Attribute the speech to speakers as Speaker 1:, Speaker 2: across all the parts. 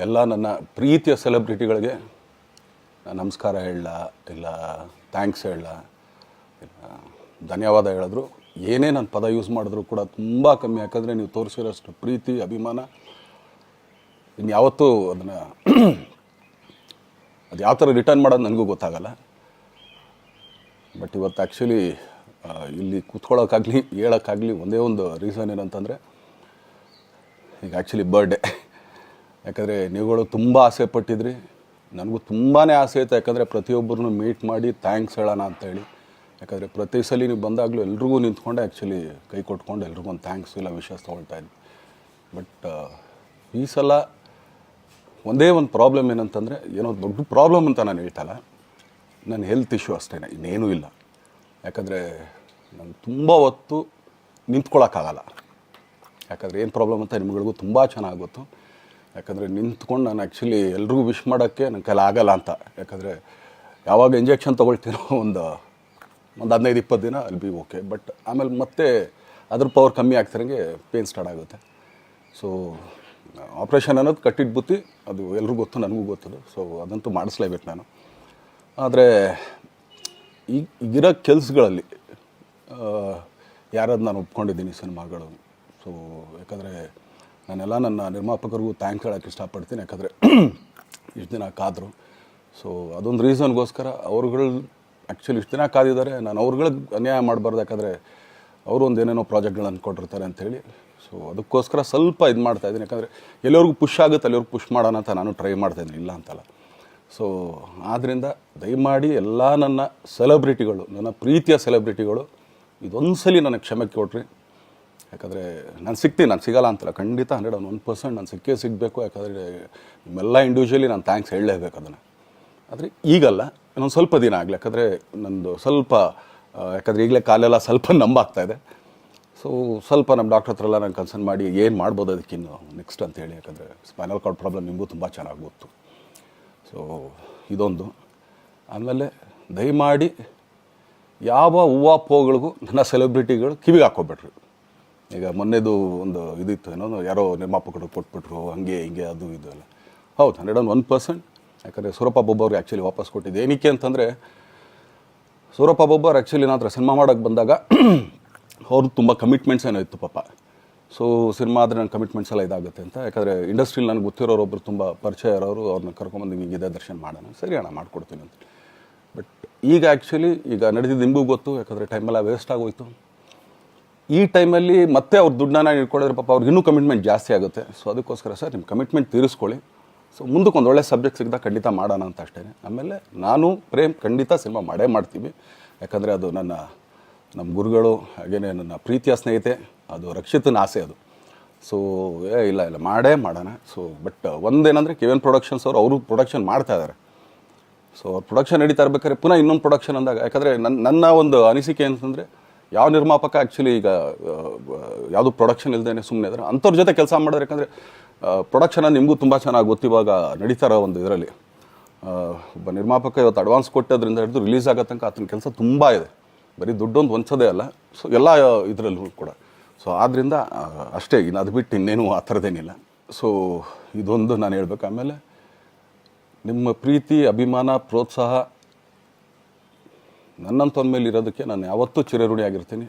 Speaker 1: ಎಲ್ಲ ನನ್ನ ಪ್ರೀತಿಯ ಸೆಲೆಬ್ರಿಟಿಗಳಿಗೆ ನಾನು ನಮಸ್ಕಾರ ಹೇಳಲ್ಲ, ಇಲ್ಲ ಥ್ಯಾಂಕ್ಸ್ ಹೇಳಲ್ಲ, ಇಲ್ಲ ಧನ್ಯವಾದ ಹೇಳಿದ್ರು, ಏನೇ ನಾನು ಪದ ಯೂಸ್ ಮಾಡಿದ್ರು ಕೂಡ ತುಂಬ ಕಮ್ಮಿ. ಯಾಕಂದರೆ ನೀವು ತೋರಿಸಿರೋಷ್ಟು ಪ್ರೀತಿ ಅಭಿಮಾನ ಇನ್ಯಾವತ್ತೂ ಅದನ್ನು ಅದು ಯಾವ ಥರ ರಿಟರ್ನ್ ಮಾಡೋದು ನನಗೂ ಗೊತ್ತಾಗಲ್ಲ. ಬಟ್ ಇವತ್ತು ಆ್ಯಕ್ಚುಲಿ ಇಲ್ಲಿ ಕೂತ್ಕೊಳ್ಳೋಕ್ಕಾಗಲಿ ಹೇಳೋಕ್ಕಾಗಲಿ ಒಂದೇ ಒಂದು ರೀಸನ್ ಏನಂತಂದರೆ, ಈಗ ಆ್ಯಕ್ಚುಲಿ ಬರ್ಡೇ. ಯಾಕಂದರೆ ನೀವುಗಳು ತುಂಬ ಆಸೆ ಪಟ್ಟಿದ್ರಿ, ನನಗೂ ತುಂಬಾ ಆಸೆ ಇತ್ತು. ಯಾಕಂದರೆ ಪ್ರತಿಯೊಬ್ಬರನ್ನು ಮೀಟ್ ಮಾಡಿ ಥ್ಯಾಂಕ್ಸ್ ಹೇಳೋಣ ಅಂತೇಳಿ. ಯಾಕಂದರೆ ಪ್ರತಿ ಸಲ ನೀವು ಬಂದಾಗಲೂ ಎಲ್ರಿಗೂ ನಿಂತ್ಕೊಂಡೆ ಆ್ಯಕ್ಚುಲಿ ಕೈ ಕೊಟ್ಕೊಂಡು ಎಲ್ರಿಗೂ ಒಂದು ಥ್ಯಾಂಕ್ಸ್ ಇಲ್ಲ ವಿಷಸ್ ತೊಗೊಳ್ತಾಯಿದ್ವಿ. ಬಟ್ ಈ ಸಲ ಒಂದೇ ಒಂದು ಪ್ರಾಬ್ಲಮ್ ಏನಂತಂದರೆ, ಏನೋ ದೊಡ್ಡ ಪ್ರಾಬ್ಲಮ್ ಅಂತ ನಾನು ಹೇಳ್ತಲ್ಲ, ನನ್ನ ಹೆಲ್ತ್ ಇಶ್ಯೂ ಅಷ್ಟೇ, ಇನ್ನೇನೂ ಇಲ್ಲ. ಯಾಕಂದರೆ ನಾನು ತುಂಬ ಹೊತ್ತು ನಿಂತ್ಕೊಳ್ಳೋಕ್ಕಾಗಲ್ಲ. ಯಾಕಂದರೆ ಏನು ಪ್ರಾಬ್ಲಮ್ ಅಂತ ನಿಮ್ಗಳಿಗೂ ತುಂಬ ಚೆನ್ನಾಗಿ ಗೊತ್ತು. ಯಾಕಂದರೆ ನಿಂತ್ಕೊಂಡು ನಾನು ಆ್ಯಕ್ಚುಲಿ ಎಲ್ರಿಗೂ ವಿಶ್ ಮಾಡೋಕ್ಕೆ ನನ್ನ ಕೈಲಿ ಆಗಲ್ಲ ಅಂತ. ಯಾಕಂದರೆ ಯಾವಾಗ ಇಂಜೆಕ್ಷನ್ ತೊಗೊಳ್ತೀನೋ ಒಂದು 15-20 ದಿನ ಅಲ್ಲಿ ಬಿ ಓಕೆ. ಬಟ್ ಆಮೇಲೆ ಮತ್ತೆ ಅದ್ರ ಪವರ್ ಕಮ್ಮಿ ಆಗ್ತಿರಂಗೆ ಪೇನ್ ಸ್ಟಾರ್ಟ್ ಆಗುತ್ತೆ. ಸೊ ಆಪ್ರೇಷನ್ ಅನ್ನೋದು ಕಟ್ಟಿಟ್ಟು ಬುತ್ತಿ, ಅದು ಎಲ್ರಿಗೂ ಗೊತ್ತು, ನನಗೂ ಗೊತ್ತದು. ಸೊ ಅದಂತೂ ಮಾಡಿಸ್ಲೇಬೇಕು ನಾನು. ಆದರೆ ಈಗಿರೋ ಕೆಲಸಗಳಲ್ಲಿ ಯಾರಾದ್ರು ನಾನು ಒಪ್ಕೊಂಡಿದ್ದೀನಿ ಸಿನಿಮಾಗಳು. ಸೊ ಯಾಕಂದರೆ ನಾನೆಲ್ಲ ನನ್ನ ನಿರ್ಮಾಪಕರಿಗೂ ಥ್ಯಾಂಕ್ಸ್ ಹೇಳೋಕ್ಕೆ ಇಷ್ಟಪಡ್ತೀನಿ. ಯಾಕಂದರೆ ಇಷ್ಟು ದಿನ ಕಾದರು. ಸೊ ಅದೊಂದು ರೀಸನ್ಗೋಸ್ಕರ ಅವ್ರುಗಳು ಆ್ಯಕ್ಚುಲಿ ಇಷ್ಟು ದಿನ ಕಾದಿದ್ದಾರೆ, ನಾನು ಅವ್ರುಗಳಿಗೆ ಅನ್ಯಾಯ ಮಾಡಬಾರ್ದು. ಯಾಕಂದರೆ ಅವರು ಒಂದು ಏನೇನೋ ಪ್ರಾಜೆಕ್ಟ್ಗಳನ್ನು ಕೊಟ್ಟಿರ್ತಾರೆ ಅಂಥೇಳಿ. ಸೊ ಅದಕ್ಕೋಸ್ಕರ ಸ್ವಲ್ಪ ಇದು ಮಾಡ್ತಾಯಿದ್ದೀನಿ. ಯಾಕಂದರೆ ಎಲ್ಲರಿಗೂ ಪುಷ್ ಆಗುತ್ತೆ ಅಲ್ಲಿವ್ರಿಗೆ ಪುಷ್ ಮಾಡೋಣ ಅಂತ ನಾನು ಟ್ರೈ ಮಾಡ್ತಾಯಿದ್ದೀನಿ, ಇಲ್ಲ ಅಂತಲ್ಲ. ಸೊ ಆದ್ದರಿಂದ ದಯಮಾಡಿ ಎಲ್ಲ ನನ್ನ ಸೆಲೆಬ್ರಿಟಿಗಳು, ನನ್ನ ಪ್ರೀತಿಯ ಸೆಲೆಬ್ರಿಟಿಗಳು, ಇದೊಂದು ಸಲ ನನಗೆ ಕ್ಷಮೆ ಕೊಟ್ರಿ. ಯಾಕಂದರೆ ನಾನು ಸಿಗ್ತೀನಿ, ನಾನು ಸಿಗಲ್ಲ ಅಂತಲ್ಲ, ಖಂಡಿತ 101% ನಾನು ಸಿಕ್ಕೇ ಸಿಗಬೇಕು. ಯಾಕಂದರೆ ನಿಮ್ಮೆಲ್ಲ ಇಂಡಿವಿಜುವಲಿ ನಾನು ಥ್ಯಾಂಕ್ಸ್ ಹೇಳಲೇಬೇಕು ಅದನ್ನು. ಆದರೆ ಈಗಲ್ಲ, ಇನ್ನೊಂದು ಸ್ವಲ್ಪ ದಿನ ಆಗಲಿ. ಯಾಕಂದರೆ ನಂದು ಸ್ವಲ್ಪ ಯಾಕಂದರೆ ಈಗಲೇ ಕಾಲೆಲ್ಲ ಸ್ವಲ್ಪ ನಂಬಾಗ್ತಾಯಿದೆ. ಸೊ ಸ್ವಲ್ಪ ನಮ್ಮ ಡಾಕ್ಟ್ರ್ ಹತ್ರ ಎಲ್ಲ ನಾನು ಕನ್ಸರ್ನ್ ಮಾಡಿ ಏನು ಮಾಡ್ಬೋದು ಅದಕ್ಕಿನ್ನು ನೆಕ್ಸ್ಟ್ ಅಂತೇಳಿ. ಯಾಕಂದರೆ ಸ್ಪೈನಲ್ ಕಾರ್ಡ್ ಪ್ರಾಬ್ಲಮ್ ನಿಮಗೂ ತುಂಬ ಚೆನ್ನಾಗಿ ಗೊತ್ತು. ಸೊ ಇದೊಂದು. ಆಮೇಲೆ ದಯಮಾಡಿ ಯಾವ ಹೂವಾಪೋಗಳಿಗೂ ನನ್ನ ಸೆಲೆಬ್ರಿಟಿಗಳು ಕಿವಿಗೆ ಹಾಕ್ಕೊಬೇಡ್ರಿ. ಈಗ ಮೊನ್ನೆದು ಒಂದು ಇದಿತ್ತು, ಏನೋ ಯಾರೋ ನಿರ್ಮಾಪಕರು ಕೊಟ್ಬಿಟ್ರು, ಹಂಗೆ ಹಿಂಗೆ ಅದು ಇದು ಎಲ್ಲ. ಹೌದು, 101%. ಯಾಕಂದರೆ ಸೂರಪ್ಪ ಬೊಬ್ಬ ಅವ್ರಿಗೆ ಆ್ಯಕ್ಚುಲಿ ವಾಪಸ್ ಕೊಟ್ಟಿದ್ದೆ. ಏನಕ್ಕೆ ಅಂತಂದರೆ, ಸೂರಪ್ಪ ಬೊಬ್ಬ ಅವ್ರು ಆ್ಯಕ್ಚುಲಿ ನಾನು ಸಿನಿಮಾ ಮಾಡೋಕ್ಕೆ ಬಂದಾಗ ಅವ್ರದ್ದು ತುಂಬ ಕಮಿಟ್ಮೆಂಟ್ಸ್ ಏನೋ ಇತ್ತು ಪಾಪ. ಸೊ ಸಿನಿಮಾ ಆದರೆ ನನ್ನ ಕಮಿಟ್ಮೆಂಟ್ಸ್ ಎಲ್ಲ ಇದಾಗುತ್ತೆ ಅಂತ. ಯಾಕಂದರೆ ಇಂಡಸ್ಟ್ರಿಲಿ ನನಗೆ ಗೊತ್ತಿರೋರೊಬ್ಬರು ತುಂಬ ಪರಿಚಯ ಇರೋರು, ಅವ್ರನ್ನ ಕರ್ಕೊಂಬಂದು ಹಿಂಗಿದೆ ದರ್ಶನ ಮಾಡೋಣ, ಸರಿ ಅಣ್ಣ ಮಾಡ್ಕೊಡ್ತೀನಿ ಅಂತ. ಬಟ್ ಈಗ ಆ್ಯಕ್ಚುಲಿ ಈಗ ನಡೆದಿದ್ದು ನಿಮಗೂ ಗೊತ್ತು. ಯಾಕಂದರೆ ಟೈಮೆಲ್ಲ ವೇಸ್ಟ್ ಆಗೋಯ್ತು. ಈ ಟೈಮಲ್ಲಿ ಮತ್ತೆ ಅವ್ರ ದುಡ್ಡನ್ನ ಇಟ್ಕೊಂಡಿದ್ರೆ ಪಾಪ ಅವ್ರಿಗೆ ಇನ್ನೂ ಕಮಿಟ್ಮೆಂಟ್ ಜಾಸ್ತಿ ಆಗುತ್ತೆ. ಸೊ ಅದಕ್ಕೋಸ್ಕರ ಸರ್ ನಿಮ್ಮ ಕಮಿಟ್ಮೆಂಟ್ ತೀರಿಸ್ಕೊಳ್ಳಿ. ಸೊ ಮುಂದಕ್ಕೆ ಒಂದು ಒಳ್ಳೆ ಸಬ್ಜೆಕ್ಟ್ ಸಿಗ್ದಾಗ ಖಂಡಿತ ಮಾಡೋಣ ಅಂತ ಅಷ್ಟೇ. ಆಮೇಲೆ ನಾನು ಪ್ರೇಮ್ ಖಂಡಿತ ಸಿನಿಮಾ ಮಾಡೇ ಮಾಡ್ತೀವಿ. ಯಾಕಂದರೆ ಅದು ನಮ್ಮ ಗುರುಗಳು, ಹಾಗೆಯೇ ನನ್ನ ಪ್ರೀತಿಯ ಸ್ನೇಹಿತೆ, ಅದು ರಕ್ಷಿತನ ಆಸೆ ಅದು. ಸೊ ಇಲ್ಲ ಮಾಡೇ ಮಾಡೋಣ. ಸೊ ಬಟ್ ಒಂದೇನಂದರೆ KVN ಪ್ರೊಡಕ್ಷನ್ಸ್ ಅವರು ಪ್ರೊಡಕ್ಷನ್ ಮಾಡ್ತಾ ಇದ್ದಾರೆ. ಸೊ ಅವ್ರು ಪ್ರೊಡಕ್ಷನ್ ನಡೀತಾ ಇರ್ಬೇಕಾದ್ರೆ ಪುನಃ ಇನ್ನೊಂದು ಪ್ರೊಡಕ್ಷನ್ ಅಂದಾಗ, ಯಾಕಂದರೆ ನನ್ನ ಒಂದು ಅನಿಸಿಕೆ ಅಂತಂದರೆ, ಯಾವ ನಿರ್ಮಾಪಕ ಆ್ಯಕ್ಚುಲಿ ಈಗ ಯಾವುದು ಪ್ರೊಡಕ್ಷನ್ ಇಲ್ಲದೇ ಸುಮ್ಮನೆ ಇದ್ದಾರೆ ಅಂಥವ್ರ ಜೊತೆ ಕೆಲಸ ಮಾಡಿದ್ರೆ. ಯಾಕಂದರೆ ಪ್ರೊಡಕ್ಷನ್ ನಿಮಗೂ ತುಂಬ ಚೆನ್ನಾಗಿ ಗೊತ್ತು. ಇವಾಗ ನಡೀತಾರ ಒಂದು ಇದರಲ್ಲಿ ಒಬ್ಬ ನಿರ್ಮಾಪಕ ಇವತ್ತು ಅಡ್ವಾನ್ಸ್ ಕೊಟ್ಟೋದ್ರಿಂದ ಹಿಡಿದು ರಿಲೀಸ್ ಆಗೋ ತನಕ ಆತನ ಕೆಲಸ ತುಂಬ ಇದೆ. ಬರೀ ದುಡ್ಡೊಂದು ಹೊಂಚೋದೇ ಅಲ್ಲ, ಸೊ ಎಲ್ಲ ಇದರಲ್ಲೂ ಕೂಡ. ಸೊ ಆದ್ದರಿಂದ ಅಷ್ಟೇ, ಇನ್ನು ಅದು ಬಿಟ್ಟು ಇನ್ನೇನು ಆ ಥರದ್ದೇನಿಲ್ಲ. ಸೊ ಇದೊಂದು ನಾನು ಹೇಳ್ಬೇಕು. ಆಮೇಲೆ ನಿಮ್ಮ ಪ್ರೀತಿ, ಅಭಿಮಾನ, ಪ್ರೋತ್ಸಾಹ ನನ್ನಂಥವ್ರ ಮೇಲೆ ಇರೋದಕ್ಕೆ ನಾನು ಯಾವತ್ತೂ ಚಿರಋಣಿಯಾಗಿರ್ತೀನಿ.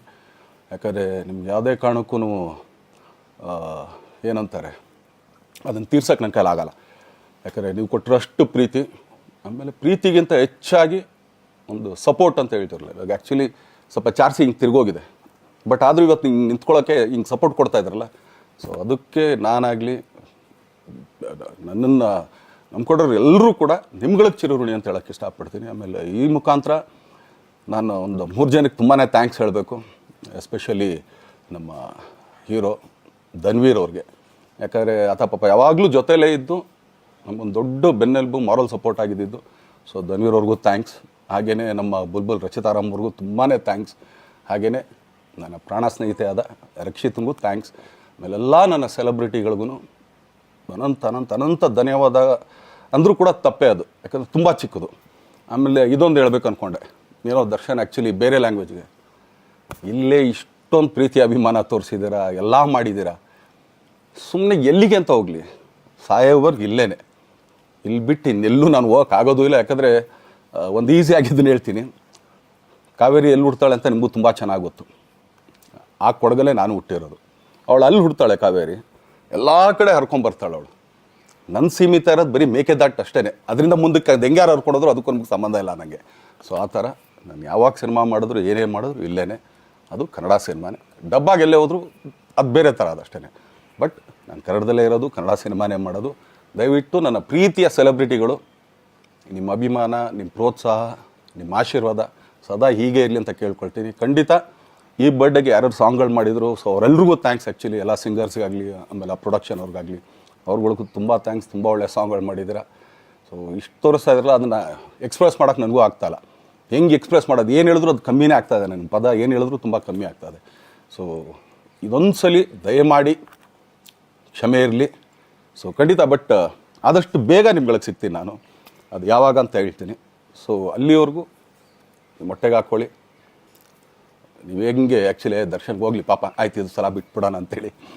Speaker 1: ಯಾಕಂದರೆ ನಿಮ್ಗೆ ಯಾವುದೇ ಕಾರಣಕ್ಕೂ ಏನಂತಾರೆ ಅದನ್ನು ತೀರ್ಸೋಕ್ಕೆ ನನ್ನ ಕೈಲಾಗಲ್ಲ. ಯಾಕಂದರೆ ನೀವು ಕೊಟ್ಟಿರೋಷ್ಟು ಪ್ರೀತಿ, ಆಮೇಲೆ ಪ್ರೀತಿಗಿಂತ ಹೆಚ್ಚಾಗಿ ಒಂದು ಸಪೋರ್ಟ್ ಅಂತ ಹೇಳ್ತಿರಲಿಲ್ಲ. ಇವಾಗ ಆ್ಯಕ್ಚುಲಿ ಸ್ವಲ್ಪ ಚಾರ್ಜ್ ಹಿಂಗೆ ತಿರ್ಗೋಗಿದೆ. ಬಟ್ ಆದರೂ ಇವತ್ತು ಹಿಂಗೆ ನಿಂತ್ಕೊಳ್ಳೋಕ್ಕೆ ಹಿಂಗೆ ಸಪೋರ್ಟ್ ಕೊಡ್ತಾ ಇದ್ರಲ್ಲ. ಸೊ ಅದಕ್ಕೆ ನಾನಾಗಲಿ ನನ್ನನ್ನು ನಂಬ್ಕೊಡೋರು ಎಲ್ಲರೂ ಕೂಡ ನಿಮ್ಗಳಿಗೆ ಚಿರಋಣಿ ಅಂತ ಹೇಳೋಕ್ಕೆ ಇಷ್ಟಪಡ್ತೀನಿ. ಆಮೇಲೆ ಈ ಮುಖಾಂತರ ನಾನು ಒಂದು 3 ಜನಕ್ಕೆ ತುಂಬಾ ಥ್ಯಾಂಕ್ಸ್ ಹೇಳಬೇಕು. ಎಸ್ಪೆಷಲಿ ನಮ್ಮ ಹೀರೋ ಧನ್ವೀರ್ ಅವ್ರಿಗೆ. ಯಾಕಂದರೆ ಆತ ಪಾಪ ಯಾವಾಗಲೂ ಜೊತೆಲೇ ಇದ್ದು ನಮಗೊಂದು ದೊಡ್ಡ ಬೆನ್ನೆಲುಬು, ಮಾರಲ್ ಸಪೋರ್ಟ್ ಆಗಿದ್ದು. ಸೊ ಧನ್ವೀರ್ ಅವ್ರಿಗೂ ಥ್ಯಾಂಕ್ಸ್. ಹಾಗೆಯೇ ನಮ್ಮ ಬುಲ್ಬುಲ್ ರಚಿತಾರಾಮ್ ಅವ್ರಿಗೂ ತುಂಬಾ ಥ್ಯಾಂಕ್ಸ್. ಹಾಗೆಯೇ ನನ್ನ ಪ್ರಾಣ ಸ್ನೇಹಿತೆ ಆದ ರಕ್ಷಿತಂಗೂ ಥ್ಯಾಂಕ್ಸ್. ಆಮೇಲೆಲ್ಲ ನನ್ನ ಸೆಲೆಬ್ರಿಟಿಗಳಿಗೂ ಅನಂತ ಧನ್ಯವಾದ ಅಂದರೂ ಕೂಡ ತಪ್ಪೇ ಅದು. ಯಾಕಂದರೆ ತುಂಬ ಚಿಕ್ಕದು. ಆಮೇಲೆ ಇದೊಂದು ಹೇಳ್ಬೇಕು ಅಂದ್ಕೊಂಡೆ, ಏನೋ ದರ್ಶನ್ ಆ್ಯಕ್ಚುಲಿ ಬೇರೆ ಲ್ಯಾಂಗ್ವೇಜ್ಗೆ ಇಲ್ಲೇ ಇಷ್ಟೊಂದು ಪ್ರೀತಿ ಅಭಿಮಾನ ತೋರಿಸಿದ್ದೀರಾ, ಎಲ್ಲ ಮಾಡಿದ್ದೀರಾ, ಸುಮ್ಮನೆ ಎಲ್ಲಿಗೆ ಅಂತ ಹೋಗಲಿ. ಸಾಯೋವರೆಗೆ ಇಲ್ಲೇನೆ, ಇಲ್ಲಿ ಬಿಟ್ಟು ಇನ್ನೆಲ್ಲೂ ನಾನು ಹೋಗೋಕ್ಕಾಗೋದು ಇಲ್ಲ. ಯಾಕಂದರೆ ಒಂದು ಈಸಿ ಆಗಿದ್ದನ್ನು ಹೇಳ್ತೀನಿ, ಕಾವೇರಿ ಎಲ್ಲಿ ಹುಡ್ತಾಳೆ ಅಂತ ನಿಮಗೂ ತುಂಬ ಚೆನ್ನಾಗಿ ಗೊತ್ತು. ಆ ಕೊಡಗಲ್ಲೇ ನಾನು ಹುಟ್ಟಿರೋದು. ಅವಳು ಅಲ್ಲಿ ಹುಡ್ತಾಳೆ ಕಾವೇರಿ, ಎಲ್ಲ ಕಡೆ ಹರ್ಕೊಂಬರ್ತಾಳೆ ಅವಳು. ನನ್ನ ಸೀಮಿತ ಇರೋದು ಬರೀ ಮೇಕೆದಾಟು ಅಷ್ಟೇ, ಅದರಿಂದ ಮುಂದಕ್ಕೆ ಅದು ಹೆಂಗೆ ಯಾರು ಹರ್ಕೊಡೋದ್ರು ಅದಕ್ಕೂ ನಮ್ಗೆ ಸಂಬಂಧ ಇಲ್ಲ ನನಗೆ. ಸೊ ಆ ಥರ ನಾನು ಯಾವಾಗ ಸಿನಿಮಾ ಮಾಡಿದ್ರು ಏನೇ ಮಾಡಿದ್ರು ಇಲ್ಲೇ, ಅದು ಕನ್ನಡ ಸಿನಿಮಾನೇ. ಡಬ್ಬಾಗಿ ಎಲ್ಲೇ ಹೋದ್ರು ಅದು ಬೇರೆ ಥರ ಅದಷ್ಟೇ. ಬಟ್ ನಾನು ಕನ್ನಡದಲ್ಲೇ ಇರೋದು, ಕನ್ನಡ ಸಿನಿಮಾನೇ ಮಾಡೋದು. ದಯವಿಟ್ಟು ನನ್ನ ಪ್ರೀತಿಯ ಸೆಲೆಬ್ರಿಟಿಗಳು, ನಿಮ್ಮ ಅಭಿಮಾನ, ನಿಮ್ಮ ಪ್ರೋತ್ಸಾಹ, ನಿಮ್ಮ ಆಶೀರ್ವಾದ ಸದಾ ಹೀಗೆ ಇರಲಿ ಅಂತ ಕೇಳ್ಕೊಳ್ತೀನಿ. ಖಂಡಿತ ಈ ಬರ್ಡೇಗೆ ಯಾರ್ಯಾರು ಸಾಂಗ್ಗಳು ಮಾಡಿದರು, ಸೊ ಅವರೆಲ್ರಿಗೂ ಥ್ಯಾಂಕ್ಸ್. ಆ್ಯಕ್ಚುಲಿ ಎಲ್ಲ ಸಿಂಗರ್ಸ್ಗಾಗಲಿ, ಆಮೇಲೆ ಆ ಪ್ರೊಡಕ್ಷನ್ ಅವ್ರಿಗಾಗಲಿ, ಅವ್ರುಗಳಿಗೂ ತುಂಬ ಥ್ಯಾಂಕ್ಸ್. ತುಂಬ ಒಳ್ಳೆಯ ಸಾಂಗ್ಗಳು ಮಾಡಿದ್ದೀರಾ. ಸೊ ಇಷ್ಟು ತೋರಿಸ್ತಾ ಇದ್ರಲ್ಲ, ಅದನ್ನು ಎಕ್ಸ್ಪ್ರೆಸ್ ಮಾಡೋಕ್ಕೆ ನನಗೂ ಆಗ್ತಾಯಿಲ್ಲ. ಹೆಂಗೆ ಎಕ್ಸ್ಪ್ರೆಸ್ ಮಾಡೋದು, ಏನು ಹೇಳಿದ್ರು ಅದು ಕಮ್ಮಿನೇ ಆಗ್ತಾಯಿದೆ. ನನ್ನ ಪದ ಏನು ಹೇಳಿದ್ರು ತುಂಬ ಕಮ್ಮಿ ಆಗ್ತಾಯಿದೆ. ಸೊ ಇದೊಂದು ಸಲ ದಯಮಾಡಿ ಕ್ಷಮೆ ಇರಲಿ. ಸೊ ಖಂಡಿತ, ಬಟ್ ಆದಷ್ಟು ಬೇಗ ನಿಮ್ಗಳಿಗೆ ಸಿಗ್ತೀನಿ ನಾನು. ಅದು ಯಾವಾಗ ಅಂತ ಹೇಳ್ತೀನಿ. ಸೊ ಅಲ್ಲಿವರೆಗೂ ಮೊಟ್ಟೆಗೆ ಹಾಕ್ಕೊಳ್ಳಿ. ನೀವು ಹೆಂಗೆ ಆ್ಯಕ್ಚುಲಿ ದರ್ಶನ್ಗೆ ಹೋಗಲಿ ಪಾಪ, ಆಯ್ತು ಇದು ಸಲ ಬಿಟ್ಬಿಡೋಣ ಅಂತೇಳಿ